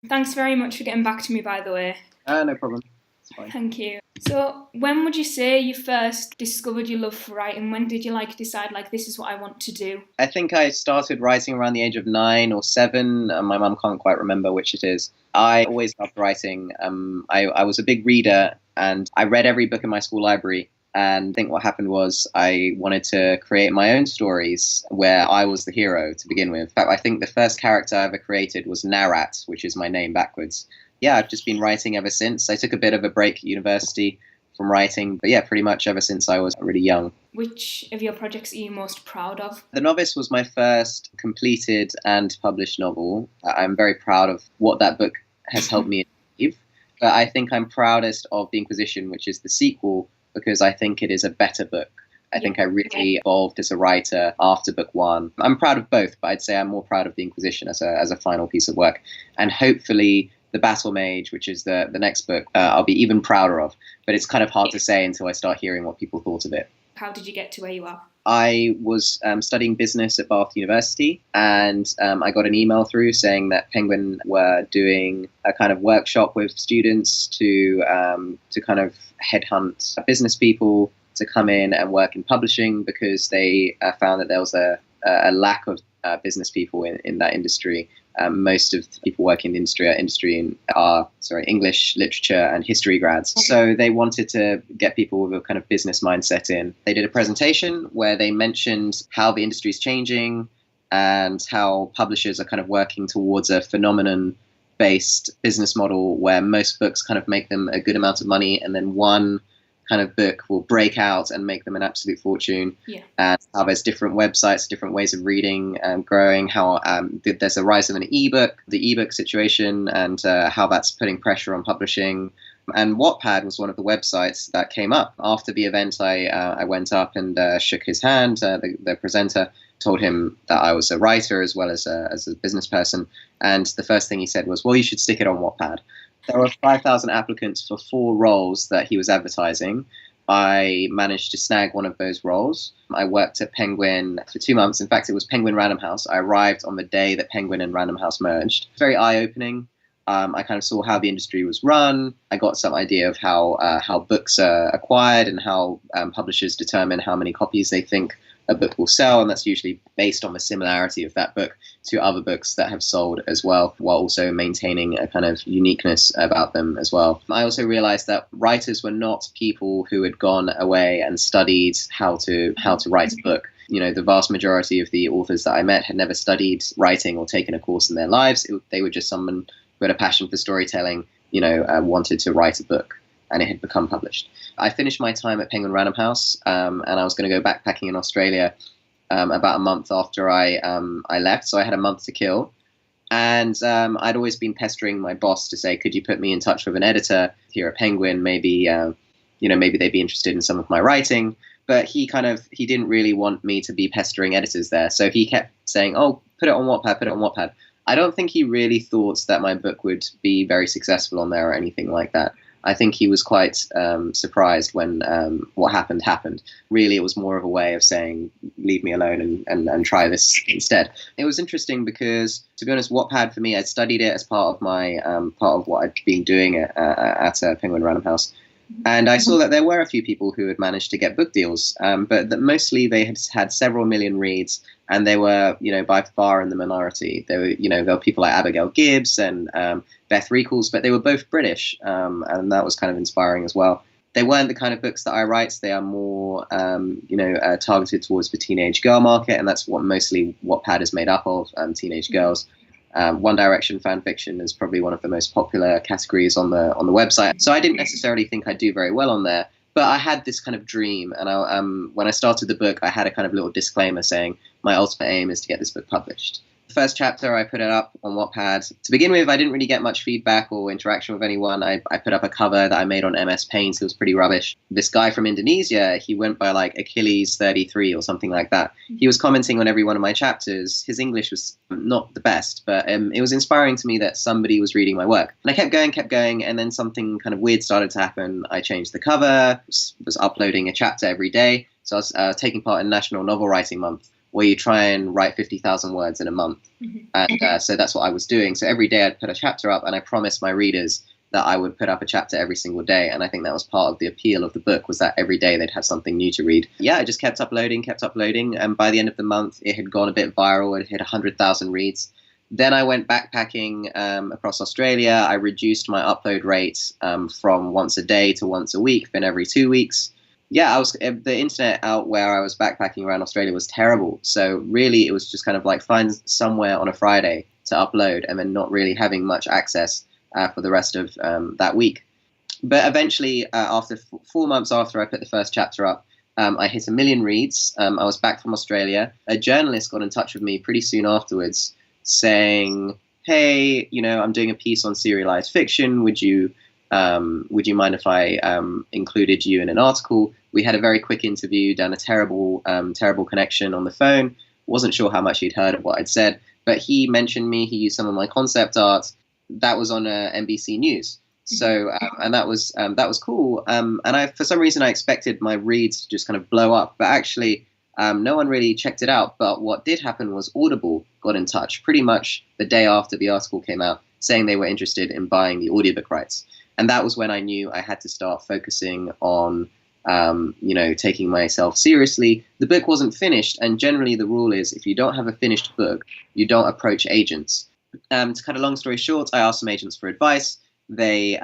Thanks very much for getting back to me, by the way. No problem. It's fine. Thank you. So, when would you say you first discovered your love for writing? When did you decide this is what I want to do? I think I started writing around the age of 9 or 7. My mum can't quite remember which it is. I always loved writing. I was a big reader, and I read every book in my school library. And I think what happened was I wanted to create my own stories where I was the hero to begin with. In fact, I think the first character I ever created was Narat, which is my name backwards. Yeah, I've just been writing ever since. I took a bit of a break at university from writing, but yeah, pretty much ever since I was really young. Which of your projects are you most proud of? The Novice was my first completed and published novel. I'm very proud of what that book has helped me achieve. But I think I'm proudest of The Inquisition, which is the sequel, because I think it is a better book. I think I really evolved as a writer after book 1. I'm proud of both, but I'd say I'm more proud of The Inquisition as a final piece of work. And hopefully The Battle Mage, which is the next book, I'll be even prouder of. But it's kind of hard to say until I start hearing what people thought of it. How did you get to where you are? I was studying business at Bath University, and I got an email through saying that Penguin were doing a kind of workshop with students to kind of headhunt business people to come in and work in publishing, because they found that there was a lack of business people in that industry. Most of the people working in the industry are English literature and history grads. So they wanted to get people with a kind of business mindset in. They did a presentation where they mentioned how the industry is changing and how publishers are kind of working towards a phenomenon-based business model where most books kind of make them a good amount of money, and then one kind of book will break out and make them an absolute fortune. Yeah. And how there's different websites, different ways of reading and growing, how there's a rise of an ebook, the ebook situation, and how that's putting pressure on publishing. And Wattpad was one of the websites that came up. After the event, I went up and shook his hand. The presenter told him that I was a writer as well as a business person. And the first thing he said was, well, you should stick it on Wattpad. There were 5,000 applicants for 4 roles that he was advertising. I managed to snag one of those roles. I worked at Penguin for 2 months. In fact, it was Penguin Random House. I arrived on the day that Penguin and Random House merged. Very eye-opening. I kind of saw how the industry was run. I got some idea of how books are acquired and how publishers determine how many copies they think a book will sell, and that's usually based on the similarity of that book to other books that have sold as well, while also maintaining a kind of uniqueness about them as well. I also realized that writers were not people who had gone away and studied how to write a book. You know, the vast majority of the authors that I met had never studied writing or taken a course in their lives. They were just someone who had a passion for storytelling, wanted to write a book, and it had become published. I finished my time at Penguin Random House, and I was going to go backpacking in Australia about a month after I left, so I had a month to kill. And I'd always been pestering my boss to say, could you put me in touch with an editor here at Penguin? Maybe they'd be interested in some of my writing. But he didn't really want me to be pestering editors there. So he kept saying, oh, put it on Wattpad. I don't think he really thought that my book would be very successful on there or anything like that. I think he was quite surprised when what happened. Really, it was more of a way of saying, leave me alone and try this instead. It was interesting because, to be honest, Wattpad for me, I studied it as part of my part of what I'd been doing at Penguin Random House. And I saw that there were a few people who had managed to get book deals, but that mostly they had several million reads, and they were, by far in the minority. There were people like Abigail Gibbs and Beth Reekles, but they were both British, and that was kind of inspiring as well. They weren't the kind of books that I write. They are more, targeted towards the teenage girl market, and that's what mostly Wattpad is made up of, teenage girls. One Direction fan fiction is probably one of the most popular categories on the website. So I didn't necessarily think I'd do very well on there, but I had this kind of dream. And when I started the book, I had a kind of little disclaimer saying my ultimate aim is to get this book published. The first chapter, I put it up on Wattpad. To begin with, I didn't really get much feedback or interaction with anyone. I put up a cover that I made on MS Paint. It was pretty rubbish. This guy from Indonesia, he went by like Achilles 33 or something like that. He was commenting on every one of my chapters. His English was not the best, but it was inspiring to me that somebody was reading my work. And I kept going, and then something kind of weird started to happen. I changed the cover, was uploading a chapter every day. So I was taking part in National Novel Writing Month, where you try and write 50,000 words in a month. And so that's what I was doing. So every day I'd put a chapter up, and I promised my readers that I would put up a chapter every single day. And I think that was part of the appeal of the book, was that every day they'd have something new to read. Yeah, I just kept uploading. And by the end of the month, it had gone a bit viral. It hit 100,000 reads. Then I went backpacking across Australia. I reduced my upload rate from once a day to once a week, then every 2 weeks. Yeah, the internet out where I was backpacking around Australia was terrible. So really, it was just kind of like find somewhere on a Friday to upload, and then not really having much access for the rest of that week. But eventually, after 4 months after I put the first chapter up, I hit 1 million reads. I was back from Australia. A journalist got in touch with me pretty soon afterwards, saying, "Hey, I'm doing a piece on serialized fiction. Would you mind if I included you in an article?" We had a very quick interview, done a terrible connection on the phone. Wasn't sure how much he'd heard of what I'd said, but he mentioned me. He used some of my concept art. That was on NBC News. So and that was cool. And for some reason I expected my reads to just kind of blow up, but actually no one really checked it out. But what did happen was Audible got in touch pretty much the day after the article came out, saying they were interested in buying the audiobook rights. And that was when I knew I had to start focusing on, taking myself seriously. The book wasn't finished, and generally the rule is if you don't have a finished book, you don't approach agents. To cut a long story short, I asked some agents for advice. They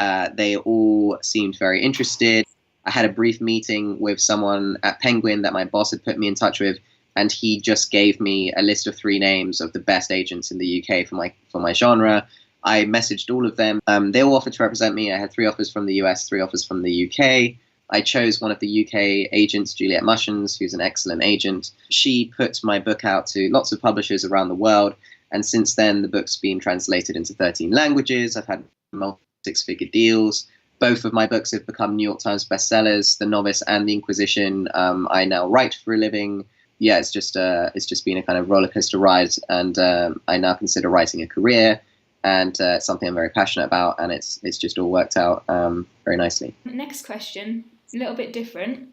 all seemed very interested. I had a brief meeting with someone at Penguin that my boss had put me in touch with, and he just gave me a list of 3 names of the best agents in the UK for my genre. I messaged all of them. They all offered to represent me. I had 3 offers from the US, 3 offers from the UK. I chose one of the UK agents, Juliet Mushins, who's an excellent agent. She put my book out to lots of publishers around the world. And since then, the book's been translated into 13 languages. I've had multiple 6-figure deals. Both of my books have become New York Times bestsellers, The Novice and The Inquisition. I now write for a living. Yeah, it's just been a kind of roller coaster ride. And I now consider writing a career. And it's something I'm very passionate about, and it's just all worked out very nicely. Next question, a little bit different.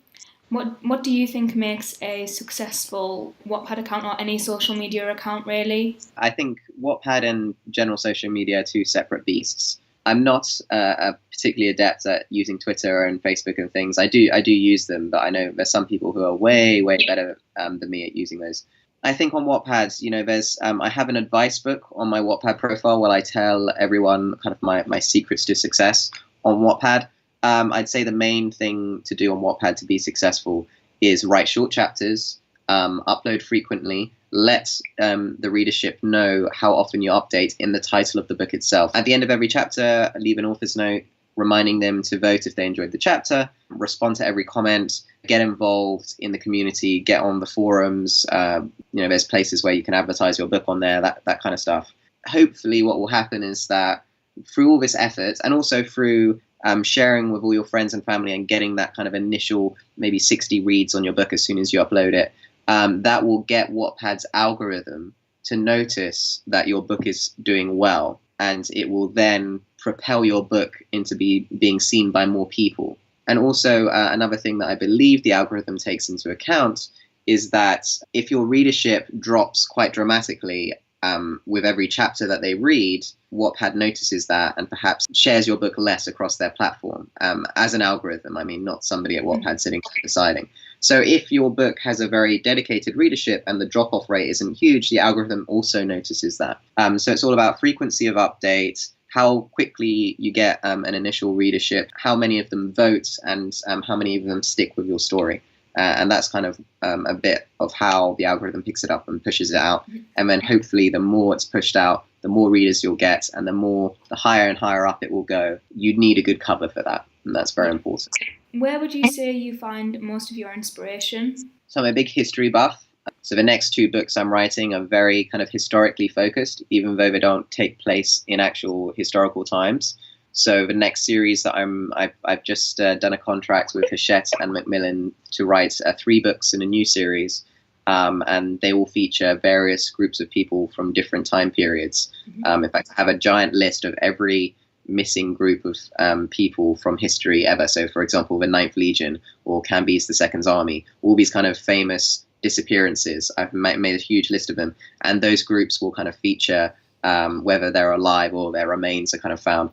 What do you think makes a successful Wattpad account, or any social media account, really? I think Wattpad and general social media are 2 separate beasts. I'm not particularly adept at using Twitter and Facebook and things. I do use them, but I know there's some people who are way better than me at using those. I think on Wattpad, there's I have an advice book on my Wattpad profile where I tell everyone kind of my secrets to success on Wattpad. I'd say the main thing to do on Wattpad to be successful is write short chapters, upload frequently, let the readership know how often you update in the title of the book itself. At the end of every chapter, leave an author's note reminding them to vote if they enjoyed the chapter, respond to every comment, get involved in the community, get on the forums. There's places where you can advertise your book on there, that kind of stuff. Hopefully what will happen is that through all this effort, and also through sharing with all your friends and family and getting that kind of initial maybe 60 reads on your book as soon as you upload it, that will get Wattpad's algorithm to notice that your book is doing well, and it will then propel your book into being seen by more people. And also another thing that I believe the algorithm takes into account is that if your readership drops quite dramatically with every chapter that they read, Wattpad notices that and perhaps shares your book less across their platform as an algorithm. I mean, not somebody at Wattpad sitting deciding. So if your book has a very dedicated readership and the drop-off rate isn't huge, the algorithm also notices that. So it's all about frequency of updates, how quickly you get an initial readership, how many of them vote, and how many of them stick with your story. And that's kind of a bit of how the algorithm picks it up and pushes it out. And then hopefully the more it's pushed out, the more readers you'll get, and the higher and higher up it will go. You need a good cover for that, and that's very important. Where would you say you find most of your inspiration? So I'm a big history buff. So the next 2 books I'm writing are very kind of historically focused, even though they don't take place in actual historical times. So the next series that I've just done a contract with Hachette and Macmillan to write 3 books in a new series, and they will feature various groups of people from different time periods. In fact, I have a giant list of every missing group of people from history ever. So, for example, the Ninth Legion or Camby's the Second's Army, all these kind of famous disappearances. I've made a huge list of them, and those groups will kind of feature whether they're alive or their remains are kind of found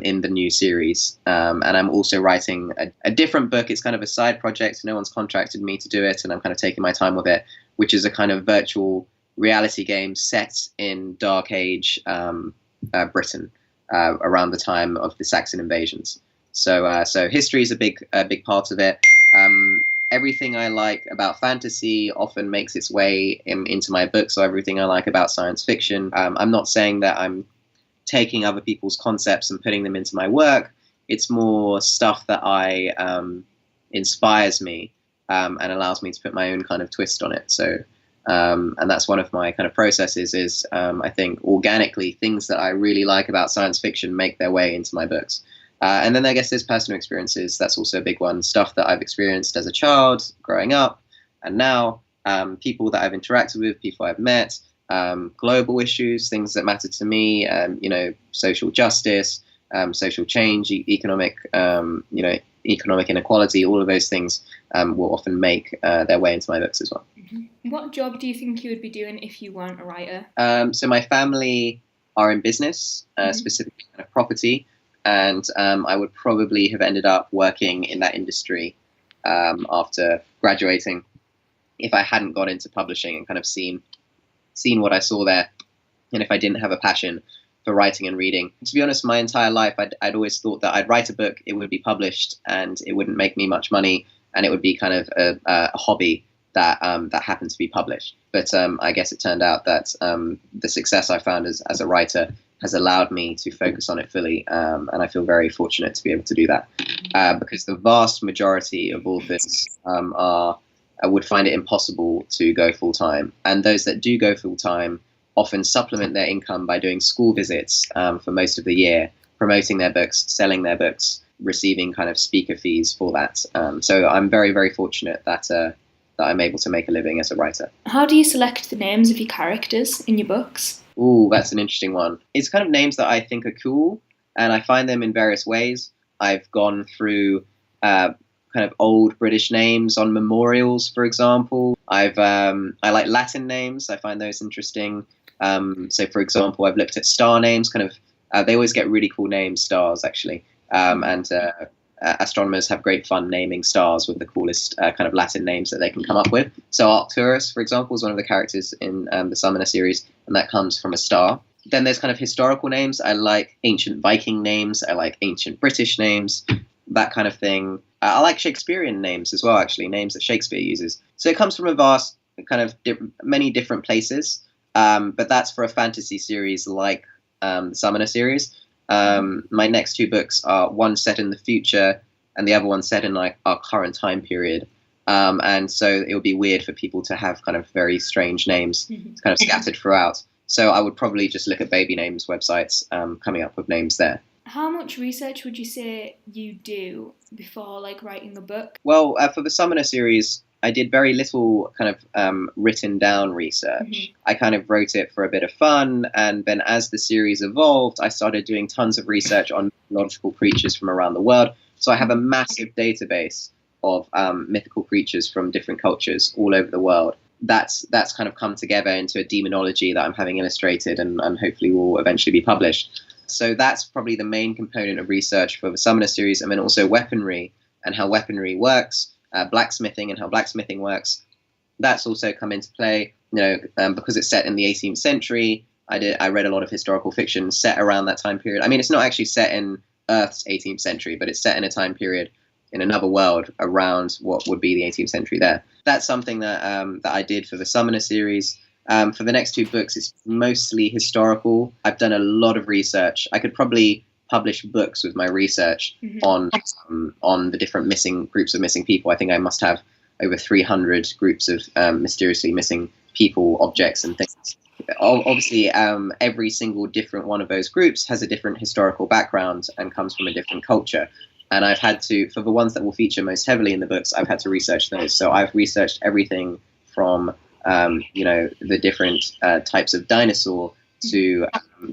in the new series. And I'm also writing a different book. It's kind of a side project. No one's contracted me to do it, and I'm kind of taking my time with it, which is a kind of virtual reality game set in Dark Age Britain around the time of the Saxon invasions. So history is a big part of it. Everything I like about fantasy often makes its way into my book. So everything I like about science fiction. I'm not saying that I'm taking other people's concepts and putting them into my work. It's more stuff that inspires me and allows me to put my own kind of twist on it. So, and that's one of my kind of processes is I think organically things that I really like about science fiction make their way into my books. And then I guess there's personal experiences. That's also a big one. Stuff that I've experienced as a child, growing up, and now people that I've interacted with, people I've met, global issues, things that matter to me, social justice, social change, economic inequality, all of those things will often make their way into my books as well. Mm-hmm. What job do you think you would be doing if you weren't a writer? So my family are in business, specifically kind of property. And I would probably have ended up working in that industry after graduating if I hadn't got into publishing and kind of seen what I saw there, and if I didn't have a passion for writing and reading. To be honest, my entire life, I'd always thought that I'd write a book, it would be published, and it wouldn't make me much money, and it would be kind of a hobby that happened to be published. But I guess it turned out that the success I found as a writer has allowed me to focus on it fully, and I feel very fortunate to be able to do that because the vast majority of authors would find it impossible to go full-time, and those that do go full-time often supplement their income by doing school visits for most of the year, promoting their books, selling their books, receiving kind of speaker fees for that. So I'm very, very fortunate that I'm able to make a living as a writer. How do you select the names of your characters in your books? Ooh, that's an interesting one. It's kind of names that I think are cool, and I find them in various ways. I've gone through kind of old British names on memorials, for example. I like Latin names. I find those interesting. So, for example, I've looked at star names. Kind of, they always get really cool names, stars actually, and astronomers have great fun naming stars with the coolest kind of Latin names that they can come up with. So Arcturus, for example, is one of the characters in the Summoner series, and that comes from a star. Then there's kind of historical names. I like ancient Viking names. I like ancient British names, that kind of thing. I like Shakespearean names as well, actually, names that Shakespeare uses. So it comes from a vast kind of many different places, but that's for a fantasy series like the Summoner series. My next two books are one set in the future and the other one set in like our current time period. And so it would be weird for people to have kind of very strange names kind of scattered throughout. So I would probably just look at baby names websites, coming up with names there. How much research would you say you do before like writing a book? Well, for the Summoner series, I did very little kind of written down research. I kind of wrote it for a bit of fun, and then as the series evolved, I started doing tons of research on mythological creatures from around the world. So I have a massive database of mythical creatures from different cultures all over the world. That's kind of come together into a demonology that I'm having illustrated and hopefully will eventually be published. So that's probably the main component of research for the Summoner series, and then also weaponry and how weaponry works. Blacksmithing and how blacksmithing works. That's also come into play, because it's set in the 18th century. I read a lot of historical fiction set around that time period. I mean, it's not actually set in Earth's 18th century, but it's set in a time period in another world around what would be the 18th century there. That's something that I did for the Summoner series. For the next two books, it's mostly historical. I've done a lot of research. I could probably publish books with my research on the different groups of missing people. I think I must have over 300 groups of mysteriously missing people, objects, and things. Obviously, every single different one of those groups has a different historical background and comes from a different culture. And I've had to, for the ones that will feature most heavily in the books, I've had to research those. So I've researched everything from the different types of dinosaur to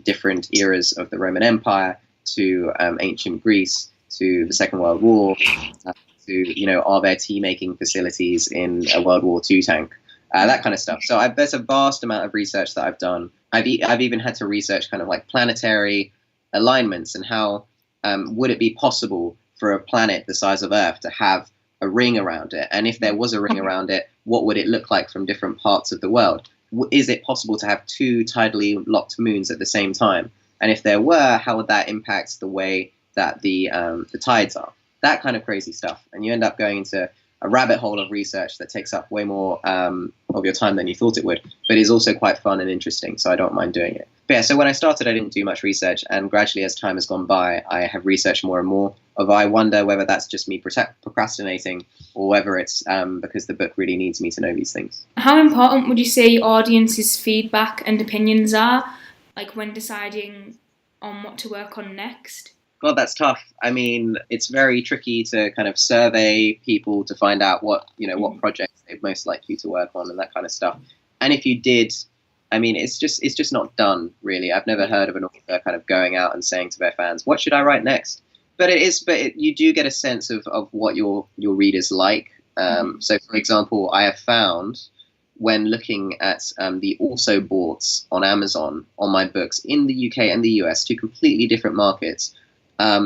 different eras of the Roman Empire, to ancient Greece, to the Second World War, to, are there tea-making facilities in a World War II tank? that kind of stuff. So there's a vast amount of research that I've done. I've even had to research kind of like planetary alignments and how would it be possible for a planet the size of Earth to have a ring around it? And if there was a ring around it, what would it look like from different parts of the world? Is it possible to have two tidally locked moons at the same time? And if there were, how would that impact the way that the tides are? That kind of crazy stuff. And you end up going into a rabbit hole of research that takes up way more of your time than you thought it would, but is also quite fun and interesting, so I don't mind doing it. But yeah, so when I started, I didn't do much research, and gradually as time has gone by, I have researched more and more. Although I wonder whether that's just me procrastinating, or whether it's because the book really needs me to know these things. How important would you say your audience's feedback and opinions are, like when deciding on what to work on next? God, that's tough. I mean, it's very tricky to kind of survey people to find out what projects they'd most like you to work on and that kind of stuff. And if you did, I mean, it's just not done, really. I've never heard of an author kind of going out and saying to their fans, what should I write next? But you do get a sense of what your readers like. So, for example, I have found when looking at the also boughts on Amazon on my books in the UK and the US, two completely different markets,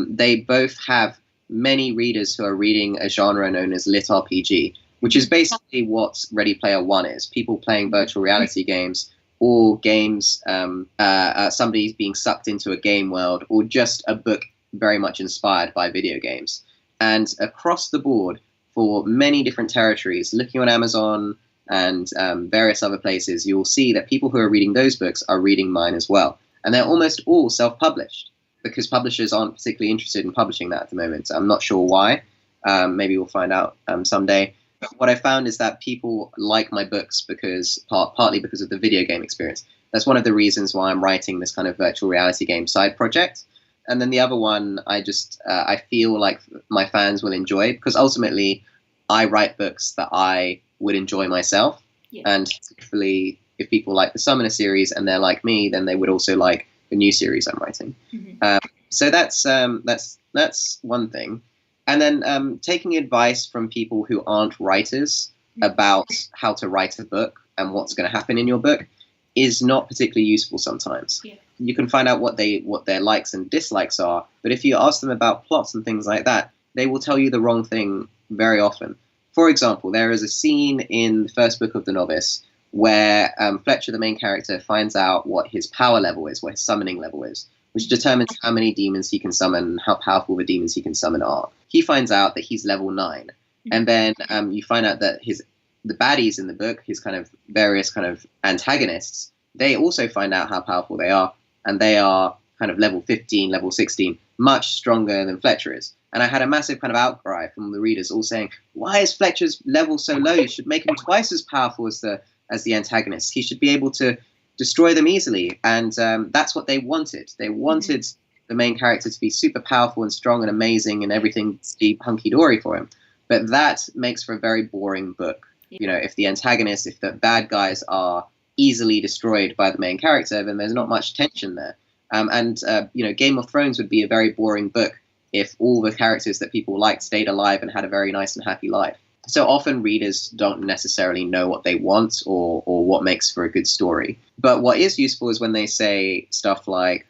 they both have many readers who are reading a genre known as lit RPG, which is basically what Ready Player One is. People playing virtual reality games, or games, somebody's being sucked into a game world, or just a book very much inspired by video games. And across the board, for many different territories, looking on Amazon and various other places, you'll see that people who are reading those books are reading mine as well. And they're almost all self-published, because publishers aren't particularly interested in publishing that at the moment. I'm not sure why. Maybe we'll find out someday. But what I found is that people like my books partly because of the video game experience. That's one of the reasons why I'm writing this kind of virtual reality game side project. And then the other one, I feel like my fans will enjoy, because ultimately I write books that I would enjoy myself. Yeah. And hopefully, if people like the Summoner series and they're like me, then they would also like the new series I'm writing. Mm-hmm. So that's one thing. And then taking advice from people who aren't writers about how to write a book and what's going to happen in your book is not particularly useful sometimes. Yeah. You can find out what their likes and dislikes are, but if you ask them about plots and things like that, they will tell you the wrong thing very often. For example, there is a scene in the first book of The Novice where Fletcher, the main character, finds out what his power level is, what his summoning level is, which determines how many demons he can summon and how powerful the demons he can summon are. He finds out that he's level 9. And then you find out that the baddies in the book, his kind of various kind of antagonists, they also find out how powerful they are, and they are kind of level 15, level 16, much stronger than Fletcher is. And I had a massive kind of outcry from the readers all saying, why is Fletcher's level so low? You should make him twice as powerful as the antagonist. He should be able to destroy them easily. And that's what they wanted. They wanted the main character to be super powerful and strong and amazing and everything to be hunky-dory for him. But that makes for a very boring book. You know, if the bad guys are easily destroyed by the main character, then there's not much tension there. Game of Thrones would be a very boring book if all the characters that people liked stayed alive and had a very nice and happy life. So often readers don't necessarily know what they want or what makes for a good story. But what is useful is when they say stuff like,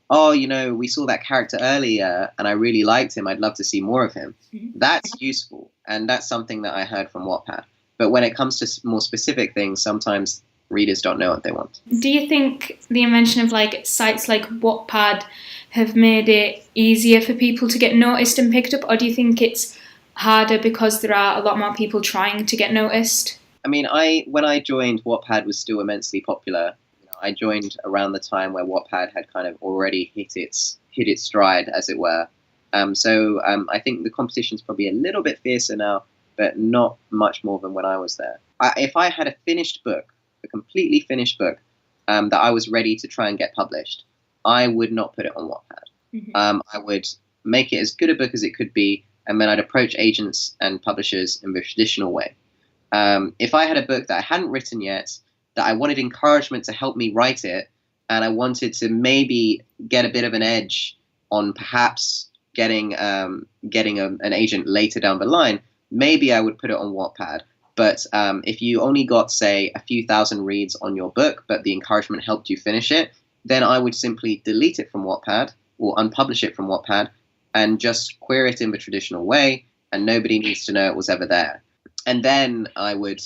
oh, we saw that character earlier and I really liked him. I'd love to see more of him. Mm-hmm. That's useful. And that's something that I heard from Wattpad. But when it comes to more specific things, sometimes readers don't know what they want. Do you think the invention of sites like Wattpad have made it easier for people to get noticed and picked up, or do you think it's harder because there are a lot more people trying to get noticed? I mean, when I joined, Wattpad was still immensely popular. I joined around the time where Wattpad had kind of already hit its stride, as it were. So I think the competition's probably a little bit fiercer now, but not much more than when I was there. If I had a completely finished book that I was ready to try and get published, I would not put it on Wattpad. Mm-hmm. I would make it as good a book as it could be, and then I'd approach agents and publishers in the traditional way. If I had a book that I hadn't written yet, that I wanted encouragement to help me write it, and I wanted to maybe get a bit of an edge on perhaps getting an agent later down the line, maybe I would put it on Wattpad. But if you only got, say, a few thousand reads on your book, but the encouragement helped you finish it, then I would simply delete it from Wattpad or unpublish it from Wattpad and just query it in the traditional way, and nobody needs to know it was ever there. And then I would,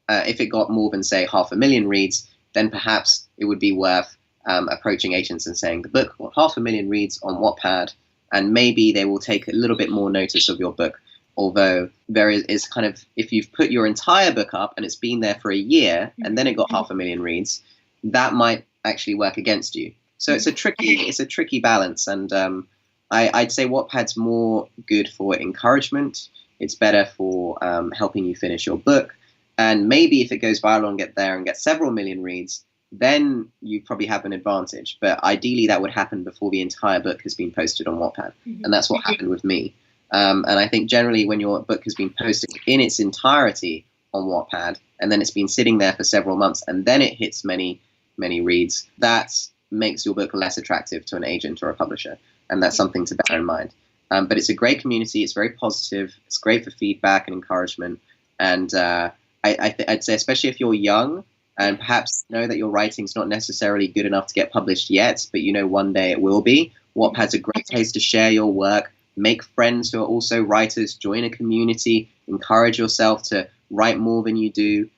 if it got more than, say, 500,000 reads, then perhaps it would be worth approaching agents and saying, the book got 500,000 reads on Wattpad, and maybe they will take a little bit more notice of your book. Although there is kind of, if you've put your entire book up and it's been there for a year and then it got 500,000 reads, that might actually work against you. So it's a tricky balance. And I'd say Wattpad's more good for encouragement. It's better for helping you finish your book. And maybe if it goes viral and get there and get several million reads, then you probably have an advantage. But ideally that would happen before the entire book has been posted on Wattpad. And that's what happened with me. And I think generally when your book has been posted in its entirety on Wattpad, and then it's been sitting there for several months, and then it hits many, many reads, that makes your book less attractive to an agent or a publisher. And that's something to bear in mind. But it's a great community. It's very positive. It's great for feedback and encouragement. And I'd say, especially if you're young and perhaps know that your writing's not necessarily good enough to get published yet, but you know one day it will be, Wattpad's a great place to share your work, make friends who are also writers, join a community, encourage yourself to write more than you do,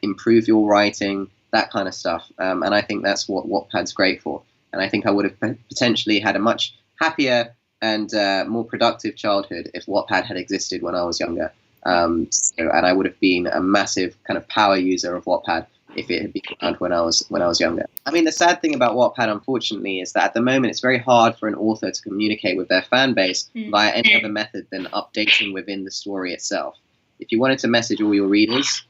improve your writing, that kind of stuff. And I think that's what Wattpad's great for. And I think I would have potentially had a much happier and more productive childhood if Wattpad had existed when I was younger. And I would have been a massive kind of power user of Wattpad if it had been around when I was younger. I mean, the sad thing about Wattpad, unfortunately, is that at the moment it's very hard for an author to communicate with their fan base via any other method than updating within the story itself. If you wanted to message all your readers,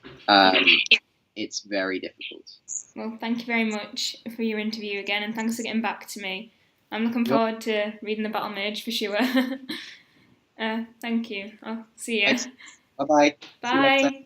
it's very difficult. Well, thank you very much for your interview again, and thanks for getting back to me. I'm looking forward to reading The Battle Mage for sure. Thank you. I'll see you. Bye-bye. Bye.